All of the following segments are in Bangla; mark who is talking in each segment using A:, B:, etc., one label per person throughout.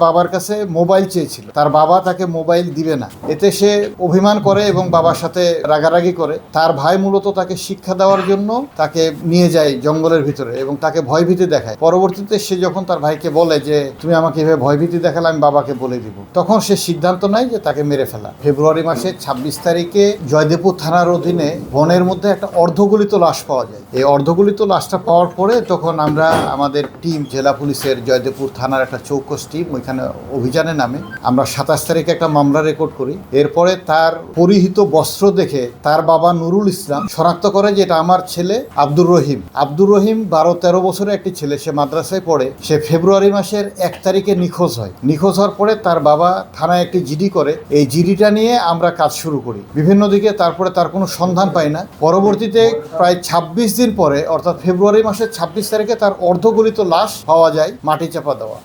A: বাবার কাছে মোবাইল চেয়েছিল, তার বাবা তাকে মোবাইল দিবে না। এতে সে অভিমান করে এবং বাবার সাথে রাগারাগি করে। তার ভাই মূলত তাকে শিক্ষা দেওয়ার জন্য তাকে নিয়ে যায় জঙ্গলের ভিতরে এবং তাকে ভয়ভীতি দেখায়। পরবর্তীতে সে যখন তার ভাইকে বলে যে তুমি আমাকে এভাবে ভয়ভীতি দেখালে, আমি বাবাকে বলে দিব, তখন সে সিদ্ধান্ত নেয় যে তাকে মেরে ফেলা। ফেব্রুয়ারি মাসের 26 তারিখে জয়দেবপুর থানার অধীনে বনের মধ্যে একটা অর্ধগলিত লাশ পাওয়া যায়। এই অর্ধগলিত লাশটা পাওয়ার পরে তখন আমরা আমাদের টিম, জেলা পুলিশের জয়দেবপুর থানার একটা চৌকস টিম, ওইখানে অভিযানে নামে। আমরা 27 তারিখে একটা মামলা রেকর্ড করি। এরপরে তার পরিহিত বস্ত্র দেখে তার বাবা নুরুল ইসলাম শনাক্ত করে যে এটা আমার ছেলে আব্দুর রহিম। আব্দুর রহিম 12-13 বছরের একটি ছেলে, সে মাদ্রাসায় পড়ে। সে ফেব্রুয়ারি মাসের 1 তারিখে নিখোঁজ হয়। নিখোঁজ হওয়ার পরে তার বাবা থানায় একটি জিডি করে। এই জিডিটা নিয়ে আমরা কাজ শুরু করি বিভিন্ন দিকে। তারপরে তার কোনো সন্ধান পাই না। পরবর্তীতে প্রায় 26 দিন পরে, অর্থাৎ ফেব্রুয়ারি মাসের 26 তারিখে তার অর্ধগলিত লাশ পাওয়া যায়, মাটি চাপা দেওয়া।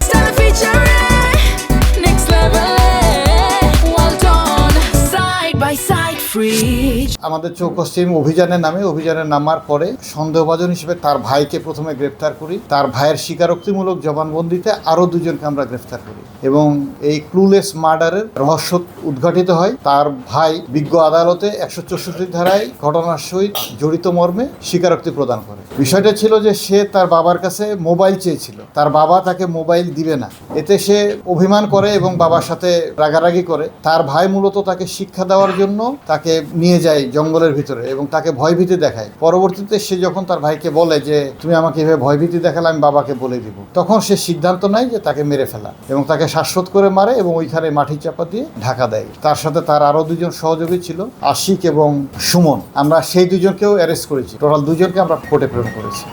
A: আমাদের চৌকস টিম অভিযানে নামার পরে সন্দেহভাজন হিসেবে তার ভাইকে প্রথমে গ্রেফতার করি। তার ভাইয়ের স্বীকারোক্তিমূলক জবানবন্দিতে আরও দুজনকে আমরা গ্রেফতার করি এবং এই ক্লুলেস মার্ডারের রহস্য উদ্ঘাটিত হয়। তার ভাই বিজ্ঞ আদালতে 164 ধারায় ঘটনার সহিত জড়িত মর্মে স্বীকারোক্তি প্রদান করে। বিষয়টা ছিল যে সে তার বাবার কাছে মোবাইল চেয়েছিল, তার বাবা তাকে মোবাইল দিবে না। এতে সে অভিমান করে এবং বাবার সাথে রাগারাগি করে। তার ভাই মূলত তাকে শিক্ষা দেওয়ার জন্য তাকে নিয়ে যায় জঙ্গলের ভিতরে এবং তাকে ভয়ভীতি দেখায়। পরবর্তীতে সে যখন তার ভাইকে বলে যে তুমি আমাকে এভাবে ভয়ভীতি দেখালে, আমি বাবাকে বলে দিব, তখন সে সিদ্ধান্ত নেয় যে তাকে মেরে ফেলা এবং তাকে শ্বাসরোধ করে মারে এবং ওইখানে মাটি চাপা দিয়ে ঢাকা দেয়। তার সাথে তার আরও দুজন সহযোগী ছিল, আশিক এবং সুমন। আমরা সেই দুজনকেও অ্যারেস্ট করেছি। টোটাল দুজনকে আমরা কোর্টে প্রেরণ করেছি।